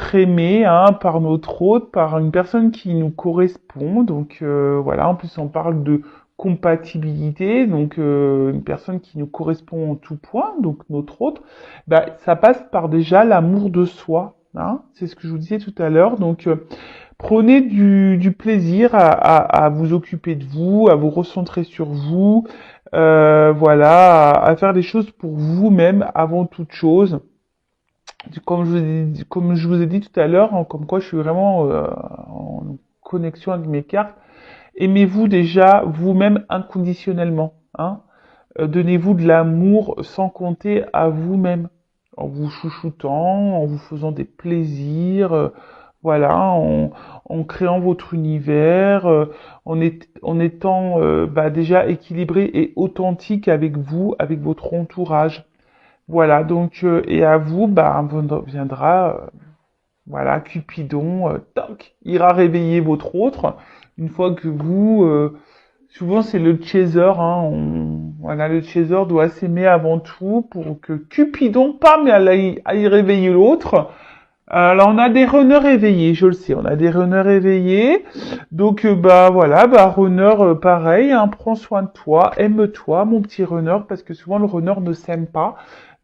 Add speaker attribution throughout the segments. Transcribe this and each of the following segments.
Speaker 1: être aimé hein, par notre hôte, par une personne qui nous correspond. Donc voilà, en plus on parle de compatibilité, donc une personne qui nous correspond en tout point, donc notre hôte, bah, ça passe par déjà l'amour de soi. Hein, c'est ce que je vous disais tout à l'heure. Donc prenez du plaisir à vous occuper de vous, à vous recentrer sur vous, voilà, à faire des choses pour vous-même avant toute chose. Comme je vous ai dit tout à l'heure, hein, comme quoi je suis vraiment en connexion avec mes cartes, aimez-vous déjà vous-même inconditionnellement. Hein. Donnez-vous de l'amour sans compter à vous-même, en vous chouchoutant, en vous faisant des plaisirs, voilà, en créant votre univers, en étant bah, déjà équilibré et authentique avec vous, avec votre entourage. Voilà, donc, et à vous, bah, viendra, voilà, Cupidon, toc, ira réveiller votre autre, une fois que vous, souvent c'est le chaser, hein, voilà, le chaser doit s'aimer avant tout pour que Cupidon, pam, aille réveiller l'autre. Alors on a des runners éveillés, je le sais, on a des runners éveillés. Donc bah voilà, bah runner pareil, hein, prends soin de toi, aime-toi mon petit runner parce que souvent le runner ne s'aime pas.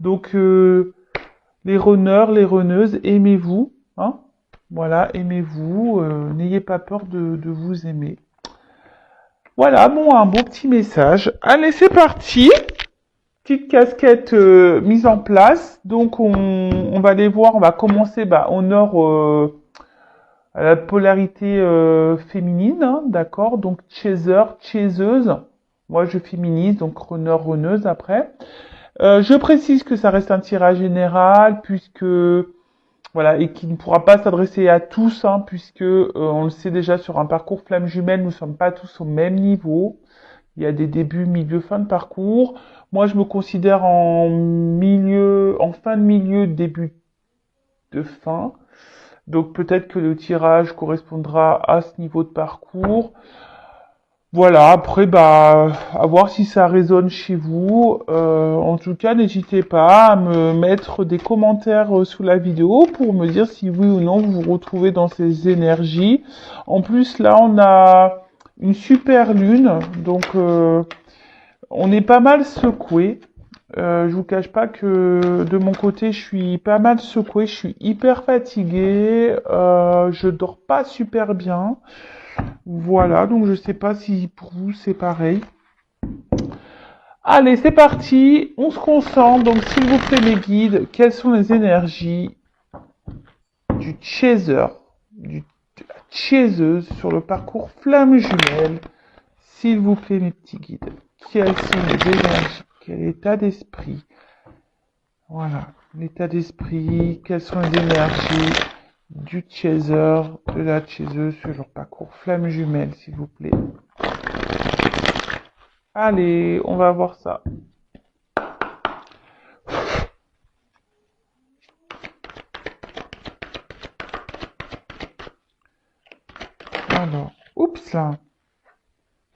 Speaker 1: Donc les runners, les runneuses, aimez-vous, hein. Voilà, aimez-vous, n'ayez pas peur de vous aimer. Voilà, bon, un beau petit message. Allez, c'est parti. Petite casquette mise en place. Donc on va les voir, on va commencer bah, au nord à la polarité féminine, hein, d'accord. Donc chaser, chaiseuse. Moi je féminise, donc runner, runneuse après. Je précise que ça reste un tirage général puisque voilà et qui ne pourra pas s'adresser à tous, hein, puisque on le sait déjà sur un parcours flamme jumelle, nous ne sommes pas tous au même niveau. Il y a des débuts, milieu, fin de parcours. Moi, je me considère en milieu, en fin de milieu, début de fin. Donc peut-être que le tirage correspondra à ce niveau de parcours. Voilà, après, bah, à voir si ça résonne chez vous. En tout cas, n'hésitez pas à me mettre des commentaires sous la vidéo pour me dire si oui ou non vous vous retrouvez dans ces énergies. En plus, là, on a une super lune, donc on est pas mal secoué. Je vous cache pas que de mon côté, je suis pas mal secoué, je suis hyper fatiguée, je dors pas super bien. Voilà, donc je sais pas si pour vous c'est pareil. Allez, c'est parti, on se concentre. Donc s'il vous plaît mes guides, quelles sont les énergies du chaser, de la chaiseuse sur le parcours flamme jumelle? S'il vous plaît mes petits guides, quelles sont les énergies? Quel état d'esprit? Voilà, l'état d'esprit, quelles sont les énergies du chaser, de la chaiseuse sur leur parcours flamme jumelle, s'il vous plaît. Allez, on va voir ça. Alors, oups là.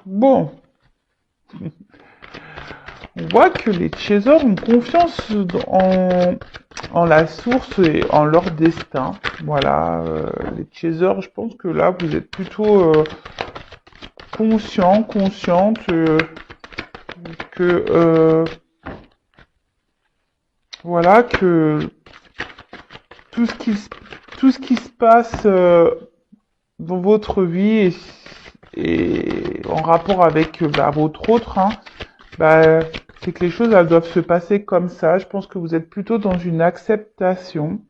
Speaker 1: Bon. On voit que les chasers ont confiance en la source et en leur destin. Voilà, les chasers, je pense que là, vous êtes plutôt consciente que voilà, que tout ce qui se passe dans votre vie est en rapport avec bah, votre autre, hein, bah, c'est que les choses elles doivent se passer comme ça. Je pense que vous êtes plutôt dans une acceptation.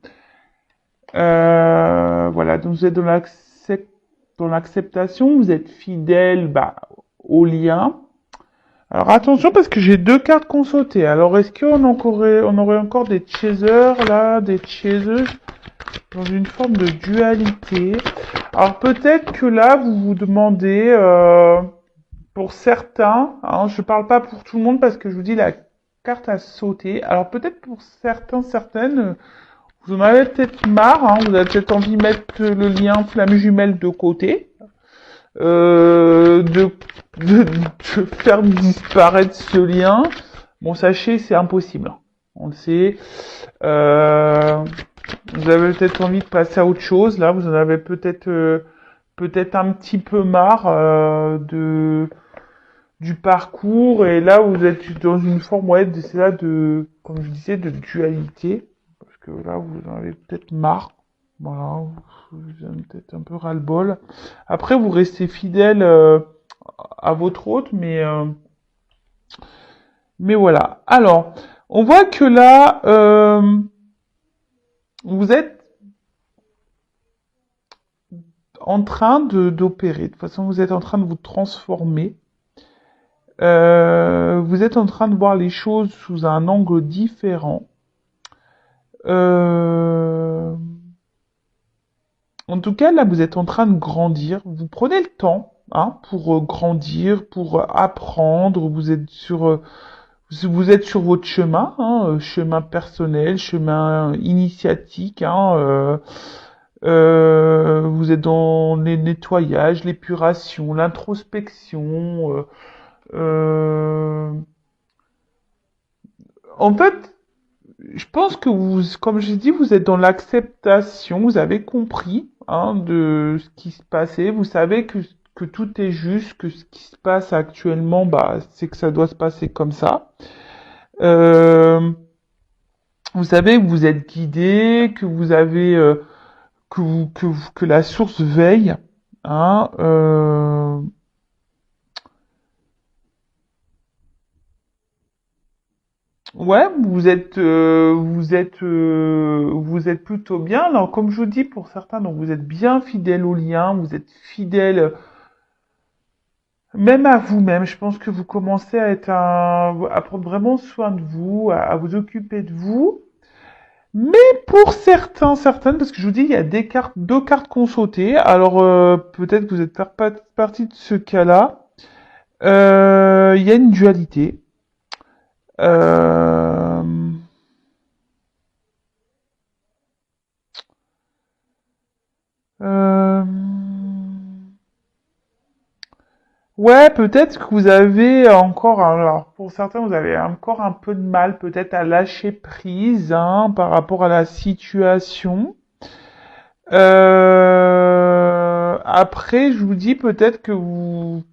Speaker 1: Voilà, donc vous êtes dans l'acceptation, vous êtes fidèle bah, au lien. Alors attention parce que j'ai deux cartes qu'on sautait. Alors est-ce qu'on aurait encore des chasers là, des chaseuses dans une forme de dualité? Alors peut-être que là vous vous demandez, pour certains, hein, je parle pas pour tout le monde parce que je vous dis la carte a sauté. Alors peut-être pour certains, certaines, vous en avez peut-être marre, hein, vous avez peut-être envie de mettre le lien flamme jumelle de côté. De faire disparaître ce lien. Bon, sachez, c'est impossible. On le sait. Vous avez peut-être envie de passer à autre chose. Là, vous en avez peut-être un petit peu marre du parcours. Et là, vous êtes dans une forme, ouais, c'est là comme je disais, de dualité. Parce que là, vous en avez peut-être marre. Voilà, vous en avez peut-être un peu ras-le-bol. Après, vous restez fidèle à votre hôte, mais voilà. Alors, on voit que là, vous êtes en train d'opérer. De toute façon, vous êtes en train de vous transformer. Vous êtes en train de voir les choses sous un angle différent. En tout cas, là, vous êtes en train de grandir. Vous prenez le temps, hein, pour grandir, pour apprendre. Vous êtes sur votre chemin, hein, chemin personnel, chemin initiatique. Hein, vous êtes dans les nettoyages, l'épuration, l'introspection. Euh, En fait, je pense que vous, comme j'ai dit, vous êtes dans l'acceptation. Vous avez compris, hein, de ce qui se passait. Vous savez que tout est juste, que ce qui se passe actuellement, bah, c'est que ça doit se passer comme ça. Euh, Vous savez que vous êtes guidé, que vous avez que la source veille, hein. Ouais, vous êtes plutôt bien. Alors, comme je vous dis, pour certains, donc vous êtes bien fidèle au lien, vous êtes fidèle même à vous-même. Je pense que vous commencez à prendre vraiment soin de vous, à vous occuper de vous. Mais pour certaines, parce que je vous dis, il y a deux cartes qu'on sautait. Alors, peut-être que vous êtes partie de ce cas-là. Il y a une dualité. Euh, euh, Ouais, peut-être que vous avez encore, alors pour certains, vous avez encore un peu de mal peut-être à lâcher prise, hein, par rapport à la situation. Après, je vous dis peut-être que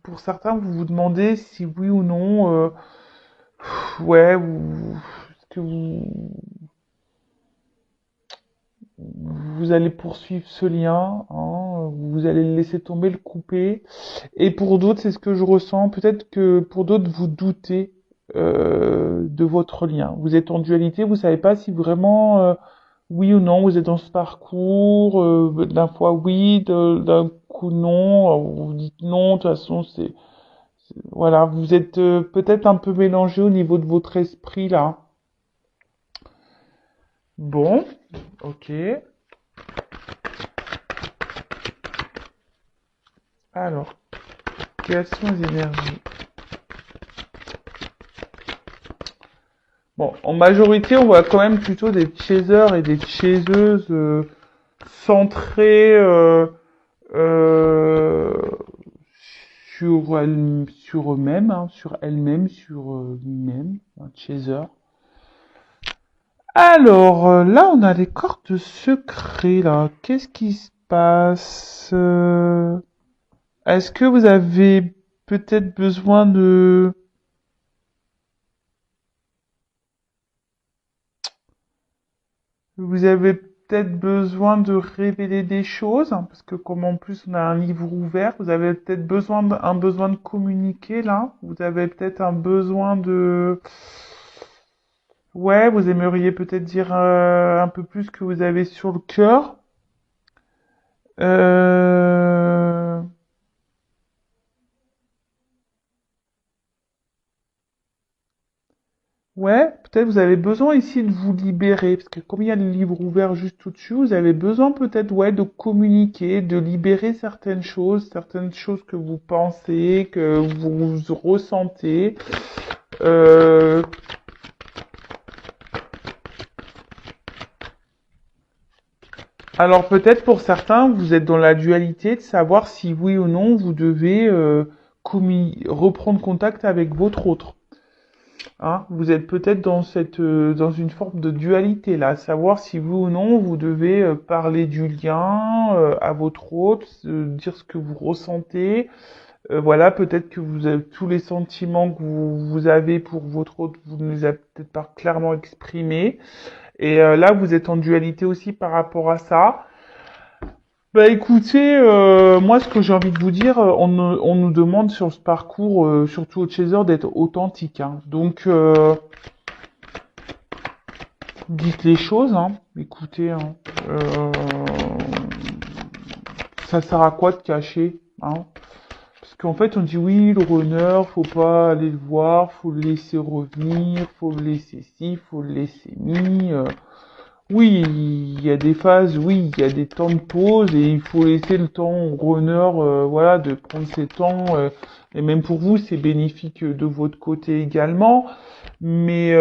Speaker 1: pour certains, vous vous demandez si oui ou non, ouais, est-ce que vous allez poursuivre ce lien, hein, vous allez le laisser tomber, le couper. Et pour d'autres, c'est ce que je ressens. Peut-être que pour d'autres, vous doutez de votre lien. Vous êtes en dualité, vous savez pas si vraiment oui ou non vous êtes dans ce parcours. D'un fois oui, d'un coup non. Vous dites non. De toute façon, voilà, vous êtes peut-être un peu mélangé au niveau de votre esprit là. Bon, ok. Alors, quelles sont les énergies? Bon, en majorité, on voit quand même plutôt des chasers et des chaseuses centrés euh, sur eux-mêmes, hein, sur elles-mêmes, sur lui-même, un chaser. Alors, là, on a des cartes secrets, là. Qu'est-ce qui se passe? Est-ce que vous avez peut-être besoin de... Vous avez peut-être besoin de révéler des choses, hein, parce que comme en plus on a un livre ouvert, vous avez peut-être un besoin de communiquer là. Vous avez peut-être un besoin de... Ouais, vous aimeriez peut-être dire un peu plus que vous avez sur le cœur. Euh... Ouais, peut-être vous avez besoin ici de vous libérer, parce que comme il y a le livre ouvert juste au-dessus, vous avez besoin peut-être, ouais, de communiquer, de libérer certaines choses que vous pensez, que vous ressentez. Euh, alors peut-être pour certains, vous êtes dans la dualité de savoir si oui ou non vous devez reprendre contact avec votre autre. Hein, vous êtes peut-être dans dans une forme de dualité là, à savoir si vous ou non vous devez parler du lien à votre hôte, dire ce que vous ressentez. Voilà, peut-être que vous avez tous les sentiments que vous avez pour votre hôte, vous ne les avez peut-être pas clairement exprimés. Et là, vous êtes en dualité aussi par rapport à ça. Bah écoutez, moi ce que j'ai envie de vous dire, on nous demande sur ce parcours, surtout au Chaser, d'être authentique. Hein. Donc dites les choses, hein. Écoutez, hein. Euh, ça sert à quoi de cacher, hein? Parce qu'en fait on dit oui, le runner, faut pas aller le voir, faut le laisser revenir, faut le laisser ci, faut le laisser mi. Oui, il y a des phases, oui, il y a des temps de pause et il faut laisser le temps au runner, voilà, de prendre ses temps. Et même pour vous, c'est bénéfique de votre côté également. Mais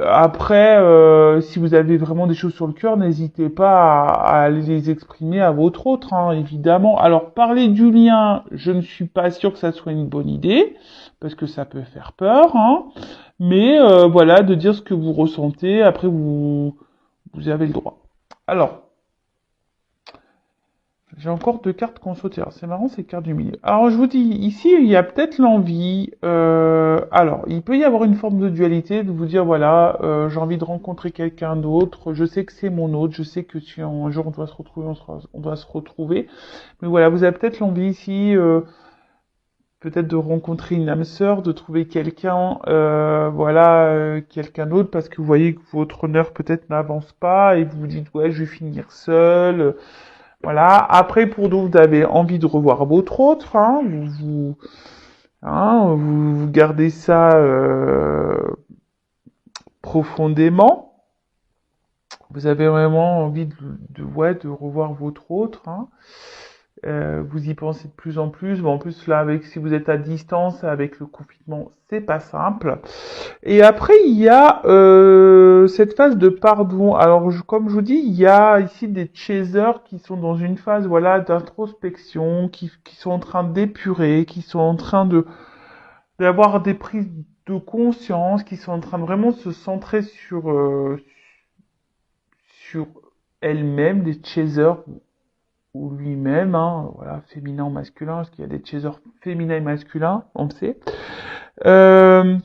Speaker 1: après, si vous avez vraiment des choses sur le cœur, n'hésitez pas à aller les exprimer à votre autre, hein, évidemment. Alors, parler du lien, je ne suis pas sûr que ça soit une bonne idée, parce que ça peut faire peur, hein. Mais voilà, de dire ce que vous ressentez, après vous avez le droit. Alors, j'ai encore deux cartes qu'on saute. Alors, c'est marrant, ces cartes du milieu. Alors, je vous dis, ici, il y a peut-être l'envie. Alors, il peut y avoir une forme de dualité, de vous dire, voilà, j'ai envie de rencontrer quelqu'un d'autre. Je sais que c'est mon autre. Je sais que si un jour on doit se retrouver, on doit se retrouver. Mais voilà, vous avez peut-être l'envie ici, peut-être de rencontrer une âme sœur, de trouver quelqu'un, voilà, quelqu'un d'autre, parce que vous voyez que votre honneur peut-être n'avance pas et vous vous dites, ouais, je vais finir seul. Voilà. Après, pour d'autres, vous avez envie de revoir votre autre, hein, vous gardez ça profondément. Vous avez vraiment envie ouais, de revoir votre autre. Hein. Vous y pensez de plus en plus. Bon, en plus, là, avec si vous êtes à distance, avec le confinement, c'est pas simple. Et après, il y a cette phase de pardon. Alors, comme je vous dis, il y a ici des chasers qui sont dans une phase, voilà, d'introspection, qui sont en train d'épurer, qui sont en train d'avoir des prises de conscience, qui sont en train de vraiment se centrer sur elles-mêmes, des chasers ou lui-même, hein, voilà, féminin ou masculin, parce qu'il y a des chasers féminins et masculins, on le sait. Euh,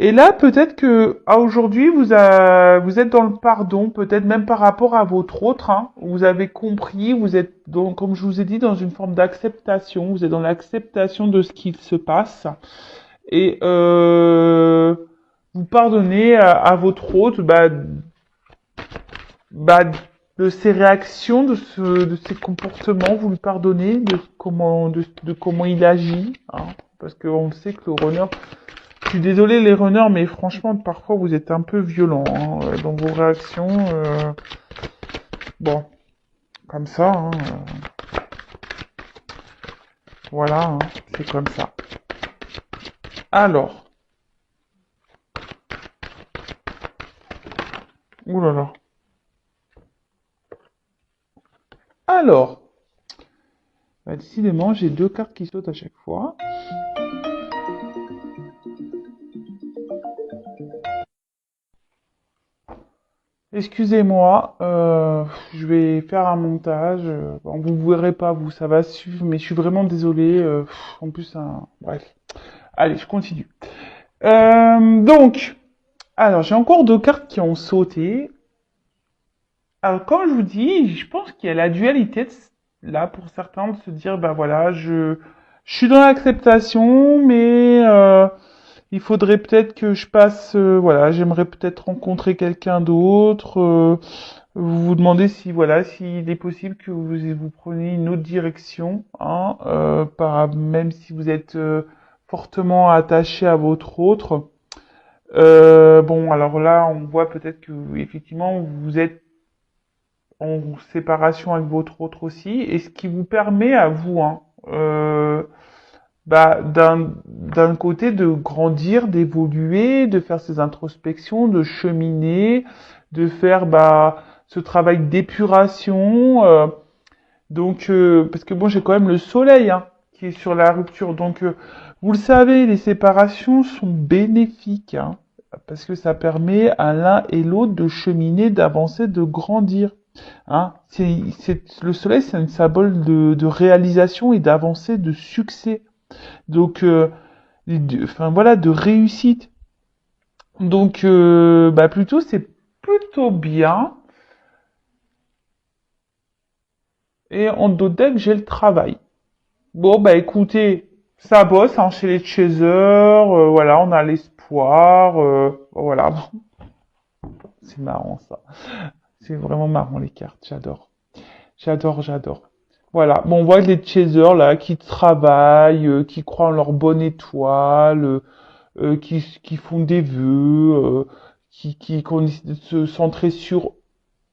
Speaker 1: Et là, peut-être que aujourd'hui, vous êtes dans le pardon, peut-être même par rapport à votre autre. Hein. Vous avez compris, vous êtes, comme je vous ai dit, dans une forme d'acceptation. Vous êtes dans l'acceptation de ce qu'il se passe. Et vous pardonnez à votre autre bah, de ses réactions, de ses comportements. Vous lui pardonnez de comment il agit. Hein. Parce qu'on sait que le runner... Je suis désolé les runners, mais franchement, parfois vous êtes un peu violents hein, dans vos réactions. Bon, comme ça. Hein, voilà, hein, c'est comme ça. Alors. Ouh là là. Alors. Bah, décidément, j'ai deux cartes qui sautent à chaque fois. Excusez-moi, je vais faire un montage. Bon, vous verrez pas, vous, ça va suivre, mais je suis vraiment désolé. En plus, bref. Allez, je continue. Donc, alors j'ai encore deux cartes qui ont sauté. Alors, comme je vous dis, je pense qu'il y a la dualité là pour certains de se dire, bah voilà, je suis dans l'acceptation, mais il faudrait peut-être que je passe, voilà, j'aimerais peut-être rencontrer quelqu'un d'autre. Vous vous demandez si, voilà, s'il est possible que vous preniez une autre direction, hein, même si vous êtes fortement attaché à votre autre. Bon, alors là, on voit peut-être que effectivement vous êtes en séparation avec votre autre aussi, et ce qui vous permet à vous, hein, d'un côté de grandir, d'évoluer, de faire ces introspections, de cheminer, de faire ce travail d'épuration. Donc parce que bon, j'ai quand même le soleil, hein. qui est sur la rupture. Donc, vous le savez, les séparations sont bénéfiques, hein, parce que ça permet à l'un et l'autre de cheminer, d'avancer, de grandir. Hein. Le soleil, c'est un symbole de réalisation et d'avancée, de succès. Donc, enfin voilà, de réussite. Donc, bah plutôt, c'est plutôt bien. Et en d'autres decks, j'ai le travail. Bon, bah écoutez, ça bosse hein, chez les chasers, voilà, on a l'espoir, voilà. C'est marrant ça. C'est vraiment marrant les cartes, j'adore. J'adore, j'adore. Voilà, bon, on voit les chasers là qui travaillent, qui croient en leur bonne étoile, qui font des vœux, qui ont décidé de se centrer sur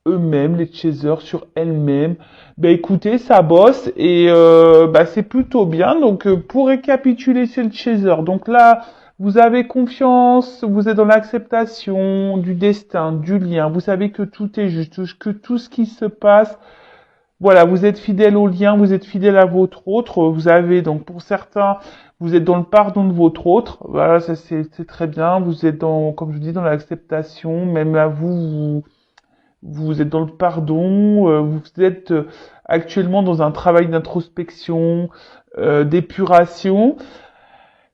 Speaker 1: eux-mêmes, les chasers, sur elles-mêmes. Ben écoutez, ça bosse et bah, c'est plutôt bien. Donc pour récapituler sur le chaser, donc là, vous avez confiance, vous êtes dans l'acceptation du destin, du lien, vous savez que tout est juste, que tout ce qui se passe, voilà, vous êtes fidèle au lien, vous êtes fidèle à votre autre, vous avez donc pour certains, vous êtes dans le pardon de votre autre, voilà, ça c'est très bien, vous êtes dans, comme je vous dis, dans l'acceptation, même à vous, vous êtes dans le pardon, vous êtes actuellement dans un travail d'introspection, d'épuration.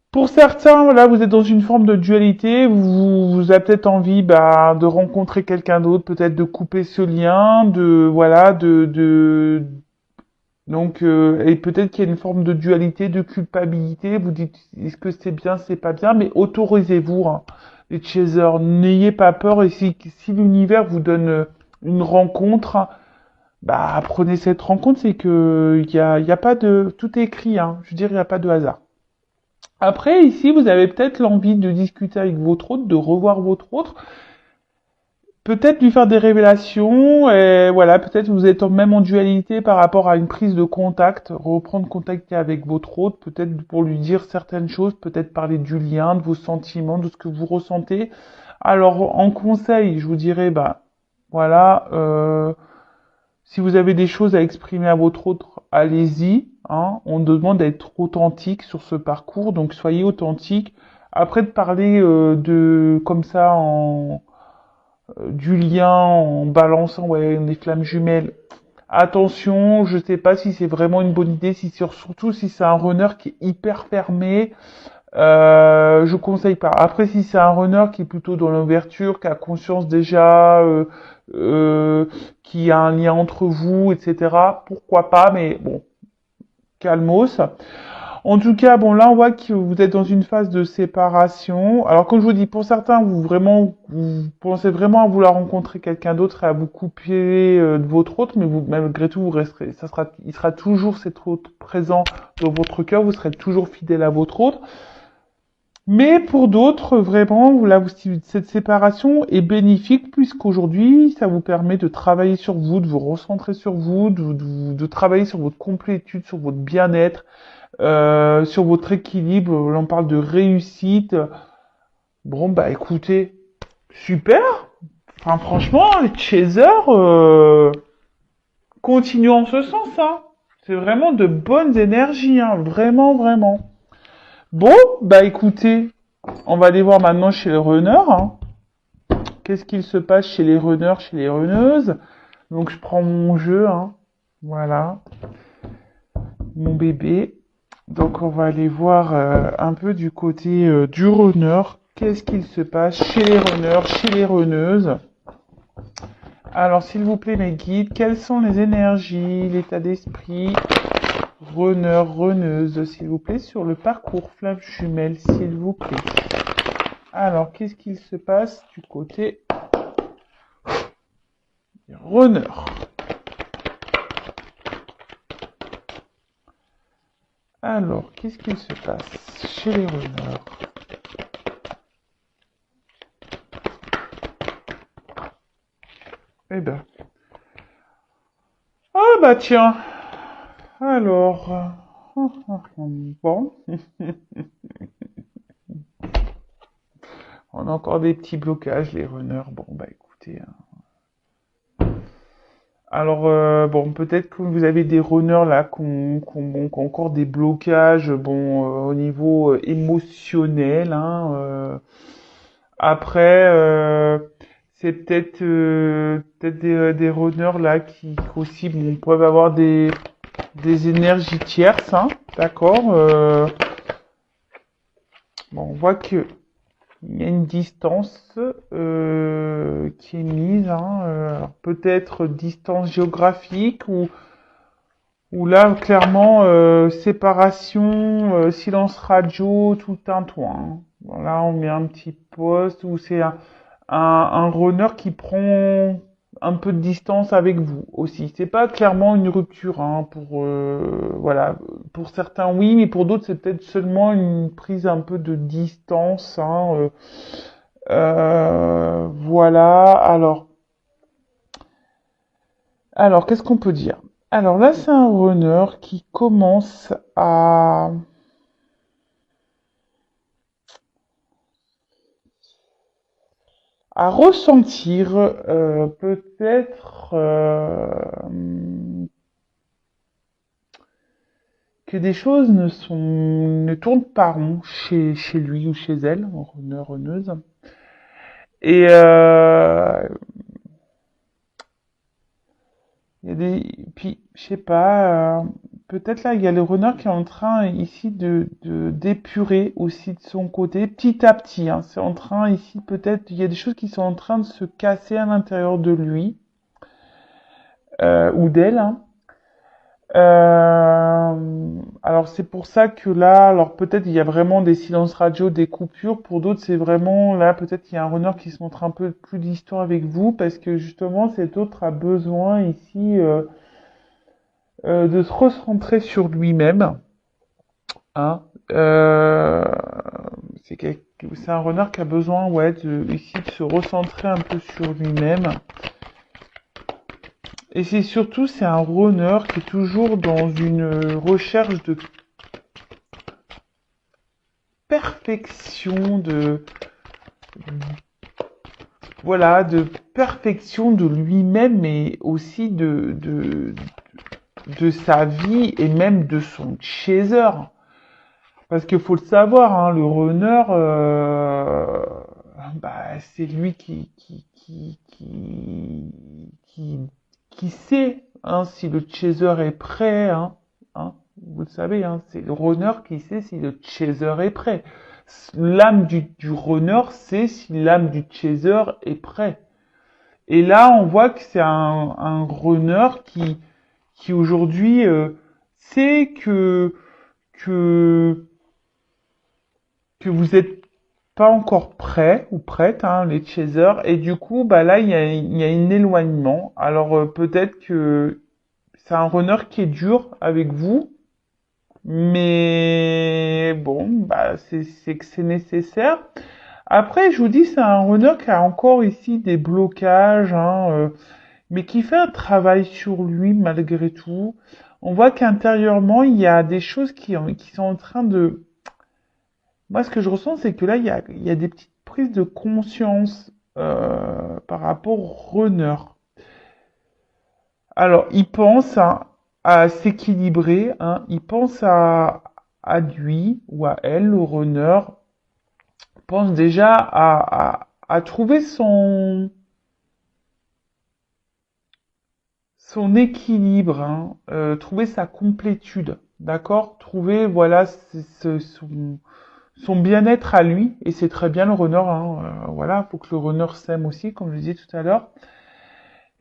Speaker 1: Pour certains, voilà, vous êtes dans une forme de dualité, vous avez peut-être envie bah, de rencontrer quelqu'un d'autre, peut-être de couper ce lien, de voilà, donc et peut-être qu'il y a une forme de dualité, de culpabilité. Vous dites est-ce que c'est bien, c'est pas bien, mais autorisez-vous, hein, les chasers, n'ayez pas peur et si l'univers vous donne une rencontre, bah prenez cette rencontre, c'est que il y a pas de tout est écrit, hein. Je veux dire, il n'y a pas de hasard. Après, ici, vous avez peut-être l'envie de discuter avec votre autre, de revoir votre autre, peut-être lui faire des révélations, et voilà, peut-être vous êtes même en dualité par rapport à une prise de contact, reprendre contact avec votre autre, peut-être pour lui dire certaines choses, peut-être parler du lien, de vos sentiments, de ce que vous ressentez. Alors, en conseil, je vous dirais, bah, voilà, si vous avez des choses à exprimer à votre autre, allez-y. Hein. On demande d'être authentique sur ce parcours, donc soyez authentique. Après de parler de comme ça en du lien en balançant ouais, des flammes jumelles. Attention, je sais pas si c'est vraiment une bonne idée, si surtout si c'est un runner qui est hyper fermé, je conseille pas. Après, si c'est un runner qui est plutôt dans l'ouverture, qui a conscience déjà, euh, qui a un lien entre vous, etc., pourquoi pas, mais bon, calmos. En tout cas, bon, là, on voit que vous êtes dans une phase de séparation. Alors, comme je vous dis, pour certains, vous pensez vraiment à vouloir rencontrer quelqu'un d'autre et à vous couper de votre autre, mais vous, malgré tout, vous resterez, il sera toujours cet autre présent dans votre cœur, vous serez toujours fidèle à votre autre. Mais pour d'autres, vraiment, là, cette séparation est bénéfique puisqu'aujourd'hui, ça vous permet de travailler sur vous, de vous recentrer sur vous, de travailler sur votre complétude, sur votre bien-être, sur votre équilibre. Là, on parle de réussite. Bon, bah écoutez, super. Enfin, franchement, les chasers, continuent en ce sens, hein. C'est vraiment de bonnes énergies, hein. Vraiment, vraiment. Bon, bah écoutez, on va aller voir maintenant chez les runners. Hein. Qu'est-ce qu'il se passe chez les runners, chez les runneuses? Donc je prends mon jeu, hein. Voilà, mon bébé. Donc on va aller voir un peu du côté du runner. Qu'est-ce qu'il se passe chez les runners, chez les runneuses? Alors s'il vous plaît mes guides, quelles sont les énergies, l'état d'esprit, runner, runneuse, s'il vous plaît, sur le parcours flamme jumelle, s'il vous plaît. Alors, qu'est-ce qu'il se passe du côté des runners? Alors, qu'est-ce qu'il se passe chez les runners? Eh ben. Ah bah tiens. Alors. Bon. On a encore des petits blocages, les runners. Bon, bah écoutez. Hein. Alors, bon, peut-être que vous avez des runners là bon, qui ont encore des blocages, bon, au niveau émotionnel, hein. Après, c'est peut-être des runners là qui aussi, bon, peuvent avoir des énergies tierces, hein, d'accord. Bon, on voit que il y a une distance qui est mise, hein, alors peut-être distance géographique ou là clairement séparation, silence radio, tout un toit, hein. Voilà, on met un petit poste où c'est un runner qui prend un peu de distance avec vous aussi. C'est pas clairement une rupture, hein, pour voilà, pour certains oui, mais pour d'autres c'est peut-être seulement une prise un peu de distance, hein, voilà. Alors qu'est-ce qu'on peut dire? Alors là, c'est un runner qui commence à ressentir peut-être que des choses ne tournent pas rond chez lui ou chez elle, runner, runneuse. Et il y a puis je sais pas, peut-être là il y a le runner qui est en train ici d'épurer aussi de son côté, petit à petit, hein. C'est en train ici peut-être il y a des choses qui sont en train de se casser à l'intérieur de lui ou d'elle, hein. Alors c'est pour ça que là, alors peut-être il y a vraiment des silences radio, des coupures. Pour d'autres, c'est vraiment là, peut-être il y a un runner qui se montre un peu plus distant avec vous parce que justement cet autre a besoin ici de se recentrer sur lui-même, hein. C'est un runner qui a besoin, ouais, ici de se recentrer un peu sur lui-même. Et c'est un runner qui est toujours dans une recherche de perfection, voilà, de perfection de lui-même, mais aussi de sa vie et même de son chaser. Parce qu'il faut le savoir, hein, le runner, bah, c'est lui qui sait, hein, si le chaser est prêt, hein, vous le savez, hein, c'est le runner qui sait si le chaser est prêt. L'âme du runner sait si l'âme du chaser est prêt. Et là, on voit que c'est un runner qui aujourd'hui sait que que vous êtes pas encore prêt ou prête, hein, les chasers, et du coup, bah là, il y a un éloignement. Alors peut-être que c'est un runner qui est dur avec vous, mais bon, bah c'est que c'est nécessaire. Après, je vous dis, c'est un runner qui a encore ici des blocages, hein, mais qui fait un travail sur lui malgré tout. On voit qu'intérieurement, il y a des choses qui sont en train de... Moi, ce que je ressens, c'est que là, il y a des petites prises de conscience par rapport au runner. Alors, il pense à s'équilibrer, hein, il pense à lui ou à elle, le runner, pense déjà à trouver son équilibre, hein, trouver sa complétude, d'accord? Trouver, voilà, son bien-être à lui, et c'est très bien le runner, hein, voilà, faut que le runner s'aime aussi, comme je le disais tout à l'heure.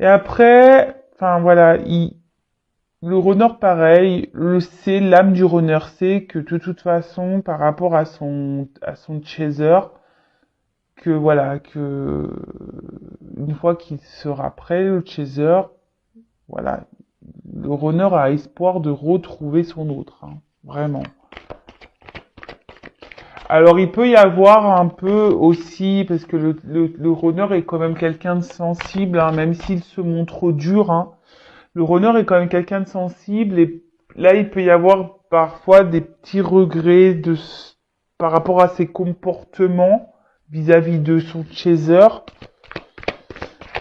Speaker 1: Et après, enfin voilà, le runner pareil, le sait, l'âme du runner sait que de toute façon, par rapport à son chaser, que voilà, que une fois qu'il sera prêt, le chaser, voilà, le runner a espoir de retrouver son autre, hein, vraiment. Alors il peut y avoir un peu aussi, parce que le runner est quand même quelqu'un de sensible, hein, même s'il se montre dur, hein, le runner est quand même quelqu'un de sensible et là il peut y avoir parfois des petits regrets par rapport à ses comportements vis-à-vis de son chaser.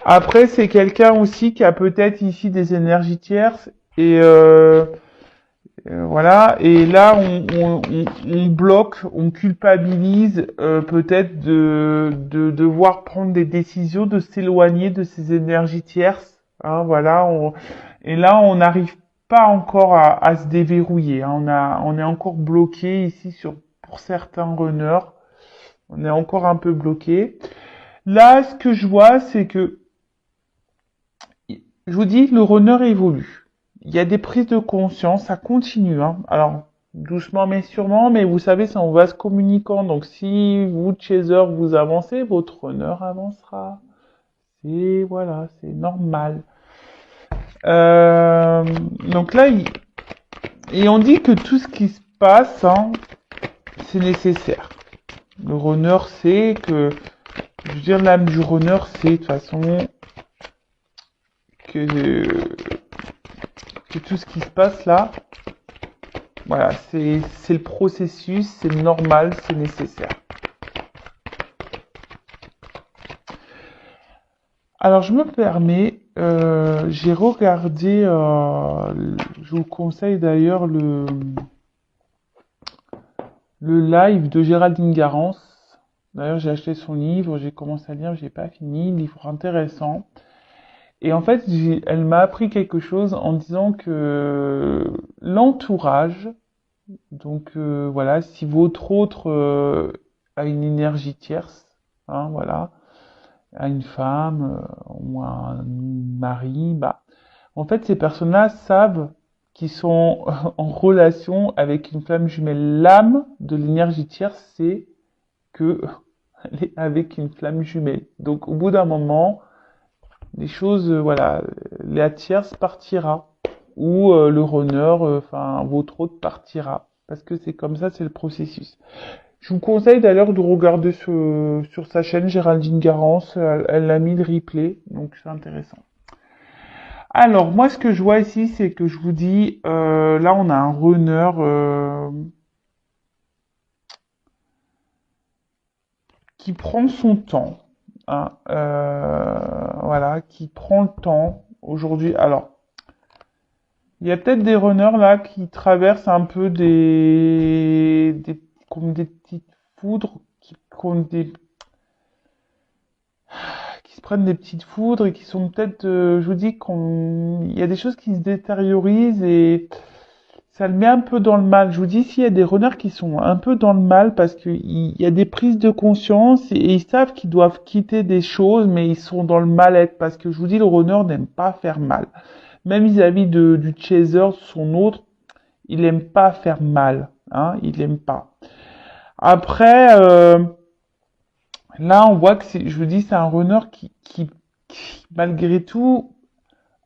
Speaker 1: Après, c'est quelqu'un aussi qui a peut-être ici des énergies tierces et voilà. Et là, on bloque, on culpabilise peut-être de devoir prendre des décisions, de s'éloigner de ces énergies tierces. Hein, voilà. Et là, on n'arrive pas encore à se déverrouiller. Hein. On est encore bloqué ici pour certains runners. On est encore un peu bloqué. Là, ce que je vois, c'est que je vous dis, le runner évolue. Il y a des prises de conscience, ça continue. Hein. Alors, doucement mais sûrement, mais vous savez, c'est en vase communicant. Donc, si vous, chaser, vous avancez, votre runner avancera. Et voilà, c'est normal. Euh, donc là, et on dit que tout ce qui se passe, hein, c'est nécessaire. Le runner sait que, je veux dire, l'âme du runner sait de toute façon que tout ce qui se passe là, voilà, c'est le processus, c'est normal, c'est nécessaire. Alors je me permets, j'ai regardé, je vous conseille d'ailleurs le live de Géraldine Garance. D'ailleurs j'ai acheté son livre, j'ai commencé à lire, j'ai pas fini, livre intéressant. Et en fait, elle m'a appris quelque chose en disant que l'entourage, donc voilà, si votre autre a une énergie tierce, hein, voilà, à une femme ou à un mari, bah, en fait, ces personnes-là savent qu'ils sont en relation avec une flamme jumelle. L'âme de l'énergie tierce, c'est que elle est avec une flamme jumelle. Donc, au bout d'un moment, les choses, voilà, la tierce partira ou le runner, enfin votre autre partira parce que c'est comme ça, c'est le processus. Je vous conseille d'ailleurs de regarder sur sa chaîne Géraldine Garance, elle a mis le replay, donc c'est intéressant. Alors moi ce que je vois ici c'est que je vous dis, là on a un runner qui prend son temps, hein, voilà, qui prend le temps aujourd'hui. Alors il y a peut-être des runners là qui traversent un peu comme des petites foudres, qui se prennent des petites foudres et qui sont peut-être, je vous dis il y a des choses qui se détériorisent et ça le met un peu dans le mal. Je vous dis, s'il y a des runners qui sont un peu dans le mal parce qu'il y a des prises de conscience et ils savent qu'ils doivent quitter des choses, mais ils sont dans le mal-être parce que je vous dis, le runner n'aime pas faire mal. Même vis-à-vis du chaser, son autre, il aime pas faire mal, hein, il aime pas. Après, là, on voit que je vous dis, c'est un runner qui, malgré tout,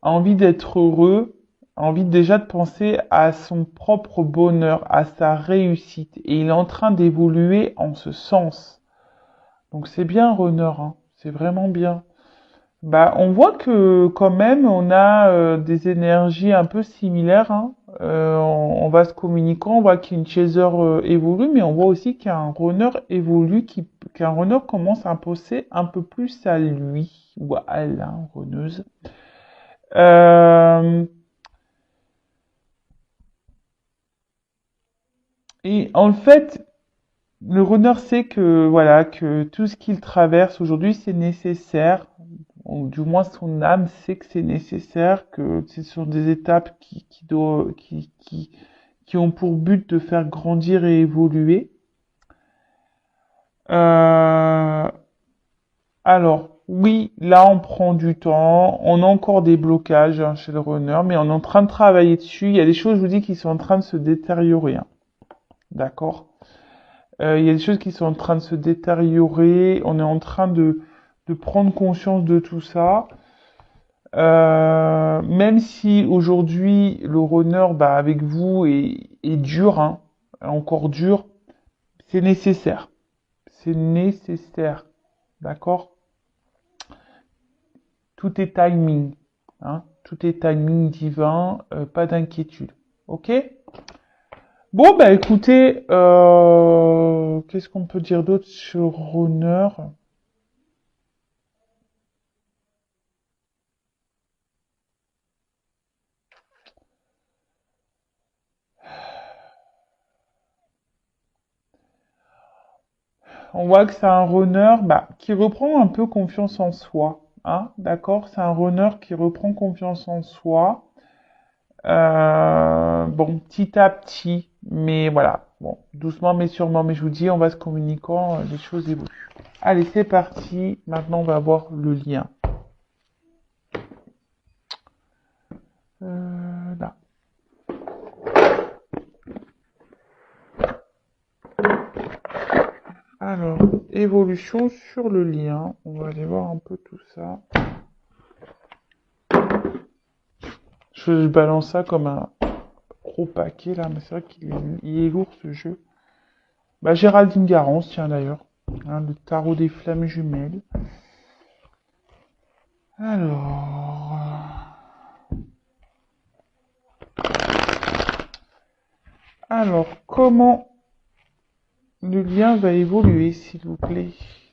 Speaker 1: a envie d'être heureux, a envie déjà de penser à son propre bonheur, à sa réussite. Et il est en train d'évoluer en ce sens. Donc c'est bien, runner, hein, c'est vraiment bien. Bah, on voit que quand même, on a des énergies un peu similaires. Hein. On va se communiquant, on voit qu'une chaser évolue, mais on voit aussi qu'un runner évolue, qu'un runner commence à penser un peu plus à lui ou à elle, hein, runneuse. Euh, et en fait, le runner sait que voilà que tout ce qu'il traverse aujourd'hui, c'est nécessaire. Ou du moins son âme sait que c'est nécessaire, que ce sont des étapes qui ont pour but de faire grandir et évoluer. Euh, alors, oui, là on prend du temps, on a encore des blocages hein, chez le runner, mais on est en train de travailler dessus. Il y a des choses, je vous dis, qui sont en train de se détériorer. Hein. D'accord? Il y a des choses qui sont en train de se détériorer. On est en train de prendre conscience de tout ça. Même si aujourd'hui le runner bah, avec vous est dur, hein, encore dur, c'est nécessaire. C'est nécessaire. D'accord? Tout est timing. Hein, tout est timing divin, pas d'inquiétude. Ok? Bon, bah écoutez, qu'est-ce qu'on peut dire d'autre sur runner? On voit que c'est un runner qui reprend un peu confiance en soi. Hein, d'accord? C'est un runner qui reprend confiance en soi. Bon, petit à petit, mais voilà. Bon, doucement mais sûrement. Mais je vous dis, on va se communiquant, les choses évoluent. Allez, c'est parti. Maintenant, on va voir le lien. Là. Alors, évolution sur le lien. On va aller voir un peu tout ça. Je balance ça comme un gros paquet là, mais c'est vrai qu'il est lourd ce jeu. Géraldine Garance, tiens d'ailleurs. Hein, le tarot des flammes jumelles. Alors, comment le lien va évoluer, s'il vous plaît?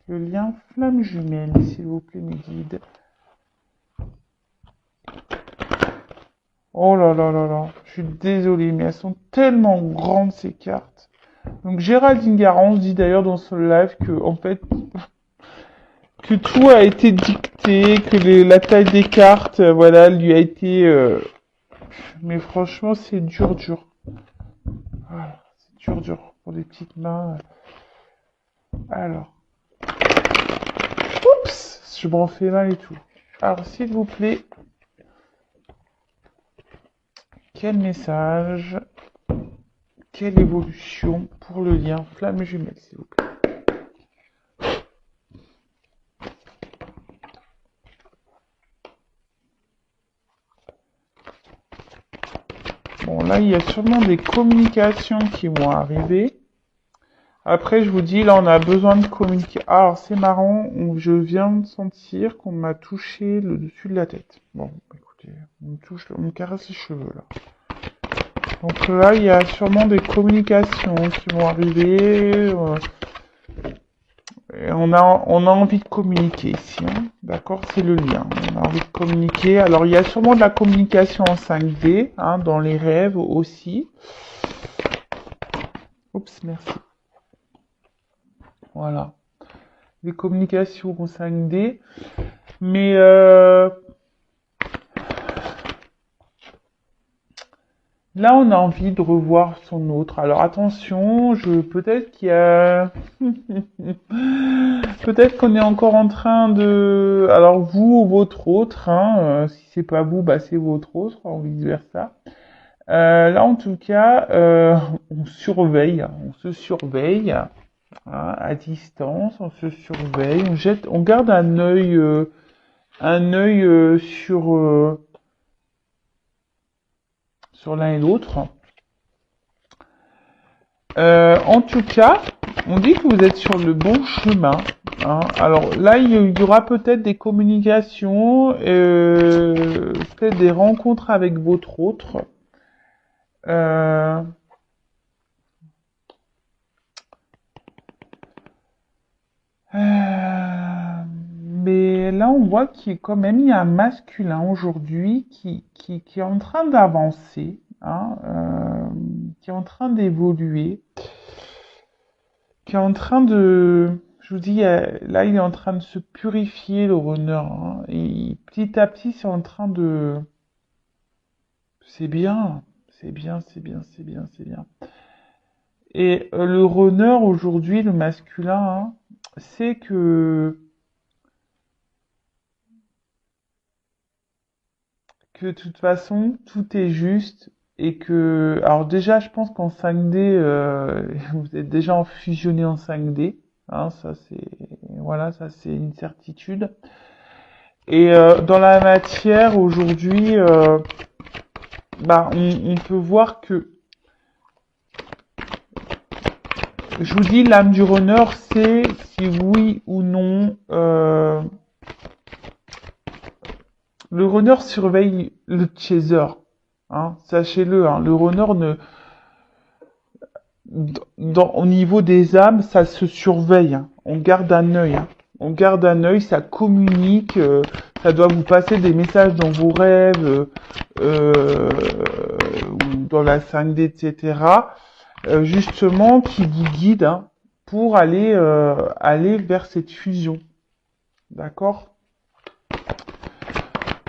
Speaker 1: Le lien flamme jumelle, s'il vous plaît, mes guides. Oh là là là là, je suis désolée, mais elles sont tellement grandes, ces cartes. Donc, Géraldine Garance dit d'ailleurs dans son live que, en fait, que tout a été dicté, que la taille des cartes, voilà, lui a été... Mais franchement, c'est dur, dur. Voilà, c'est dur, dur pour les petites mains. Alors. Oups, je m'en fais mal et tout. Alors, s'il vous plaît, quel message, quelle évolution pour le lien flamme jumelle, s'il vous plaît. Bon, là, il y a sûrement des communications qui vont arriver. Après, je vous dis, là, on a besoin de communiquer. Alors, c'est marrant, je viens de sentir qu'on m'a touché le dessus de la tête. Bon, écoutez, on me caresse les cheveux, là. Donc là, il y a sûrement des communications qui vont arriver. Et on a envie de communiquer ici, hein. D'accord? C'est le lien. On a envie de communiquer. Alors, il y a sûrement de la communication en 5D, hein, dans les rêves aussi. Oups, merci. Voilà. Des communications en 5D. Mais là, on a envie de revoir son autre. Alors attention, peut-être qu'il y a... peut-être qu'on est encore en train de... Alors vous ou votre autre, hein, si c'est pas vous, c'est votre autre, ou vice-versa. Là, en tout cas, on se surveille, hein, à distance, on se surveille, on garde un œil sur l'un et l'autre. En tout cas, on dit que vous êtes sur le bon chemin. Hein. Alors là, il y aura peut-être des communications, peut-être des rencontres avec votre autre. Mais là, on voit qu'il y a quand même un masculin aujourd'hui qui est en train d'avancer, hein, qui est en train d'évoluer, qui est en train de... Je vous dis, là, il est en train de se purifier, le runner. Hein, et petit à petit, c'est en train de... C'est bien, c'est bien, c'est bien, c'est bien, c'est bien. Et le runner, aujourd'hui, le masculin, hein, c'est que de toute façon, tout est juste et que... Alors déjà, je pense qu'en 5D, vous êtes déjà en fusionné en 5D. Hein, ça, c'est... Voilà, ça, c'est une certitude. Et dans la matière, aujourd'hui, on peut voir que... Je vous dis, l'âme du runner, c'est si oui ou non... Le runner surveille le chaser, hein, sachez-le, hein, le runner au niveau des âmes, ça se surveille, hein, on garde un œil, hein, ça communique, ça doit vous passer des messages dans vos rêves, ou dans la 5D, etc., justement, qui vous guide, hein, pour aller vers cette fusion. D'accord?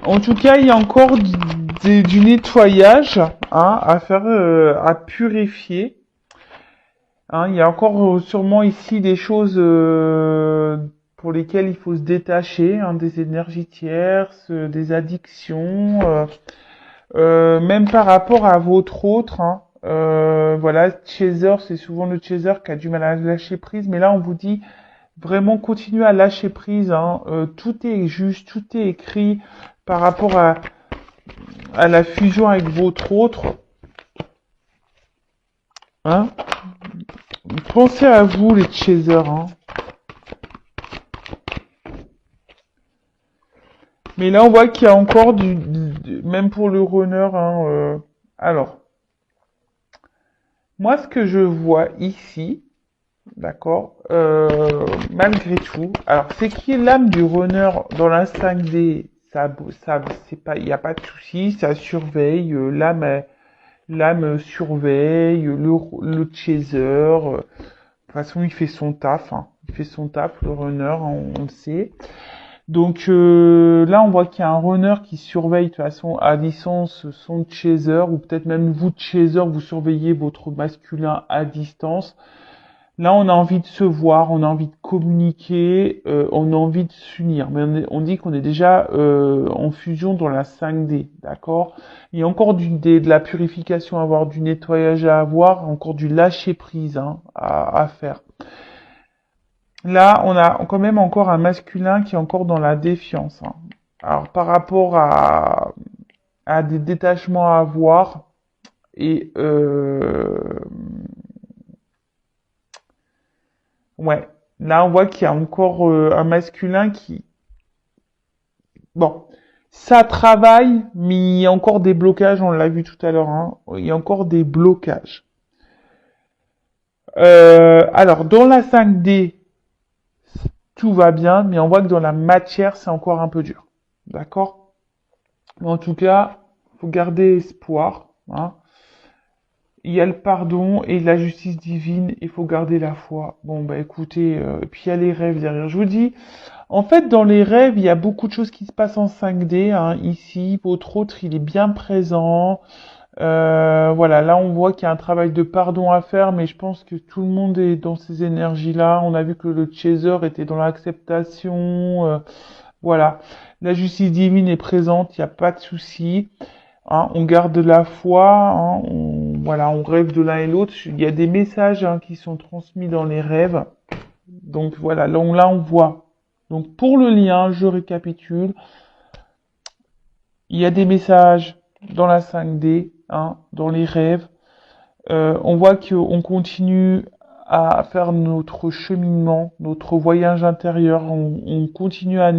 Speaker 1: En tout cas, il y a encore du nettoyage à faire, à purifier. Il y a encore sûrement ici des choses pour lesquelles il faut se détacher, des énergies tierces, des addictions, même par rapport à votre autre. Voilà, chaser, c'est souvent le chaser qui a du mal à lâcher prise, mais là on vous dit vraiment continuez à lâcher prise. Tout est juste, tout est écrit par rapport à la fusion avec votre autre. Pensez à vous les chasers. Mais là on voit qu'il y a encore même pour le runner. Alors, moi ce que je vois ici, d'accord, malgré tout, alors c'est qui est l'âme du runner dans la 5D, ça c'est pas, il n'y a pas de souci, ça surveille, l'âme surveille, le chaser, de toute façon il fait son taf, il fait son taf, le runner, on le sait. Donc là, on voit qu'il y a un runner qui surveille de toute façon à distance son chaser, ou peut-être même vous chaser, vous surveillez votre masculin à distance. Là, on a envie de se voir, on a envie de communiquer, on a envie de s'unir. Mais on dit qu'on est déjà en fusion dans la 5D, d'accord? Il y a encore de la purification à avoir, du nettoyage à avoir, encore du lâcher prise à faire. Là, on a quand même encore un masculin qui est encore dans la défiance. Alors, par rapport à des détachements à avoir, et ouais, là, on voit qu'il y a encore un masculin qui... Bon, ça travaille, mais il y a encore des blocages, on l'a vu tout à l'heure. Il y a encore des blocages. Alors, dans la 5D, tout va bien, mais on voit que dans la matière, c'est encore un peu dur. D'accord? En tout cas, faut garder espoir. Il y a le pardon et la justice divine, il faut garder la foi. Bon, bah écoutez, puis il y a les rêves derrière. Je vous dis, en fait, dans les rêves, il y a beaucoup de choses qui se passent en 5D. Ici, votre autre, il est bien présent. Voilà, là on voit qu'il y a un travail de pardon à faire, mais je pense que tout le monde est dans ces énergies-là. On a vu que le chaser était dans l'acceptation. Voilà, la justice divine est présente, il n'y a pas de souci. On garde la foi, voilà, on rêve de l'un et l'autre. Il y a des messages qui sont transmis dans les rêves. Donc voilà, là on voit. Donc pour le lien, je récapitule. Il y a des messages dans la 5D, dans les rêves. On voit qu'on continue à faire notre cheminement, notre voyage intérieur. On continue à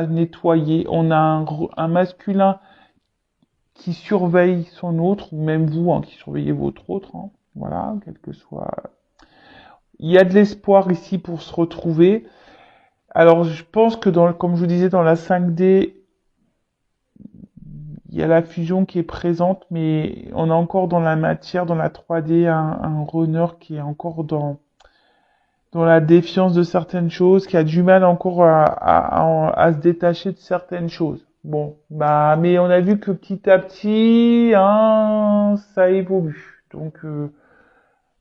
Speaker 1: nettoyer. On a un masculin qui surveille son autre, ou même vous, qui surveillez votre autre. Voilà, quel que soit. Il y a de l'espoir ici pour se retrouver. Alors, je pense que comme je vous disais, dans la 5D, il y a la fusion qui est présente, mais on a encore dans la matière, dans la 3D, un runner qui est encore dans la défiance de certaines choses, qui a du mal encore à se détacher de certaines choses. Bon, mais on a vu que petit à petit, ça évolue. Donc,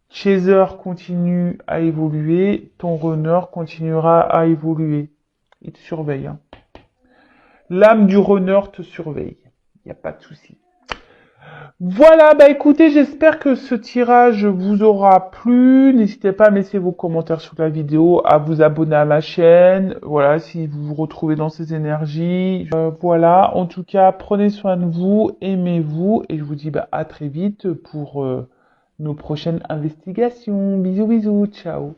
Speaker 1: chaser continue à évoluer, ton runner continuera à évoluer. Il te surveille. L'âme du runner te surveille. Il n'y a pas de souci. Voilà, écoutez, j'espère que ce tirage vous aura plu. N'hésitez pas à me laisser vos commentaires sous la vidéo, à vous abonner à ma chaîne. Voilà, si vous vous retrouvez dans ces énergies. Voilà, en tout cas, prenez soin de vous, aimez-vous, et je vous dis à très vite pour nos prochaines investigations. Bisous, bisous, ciao.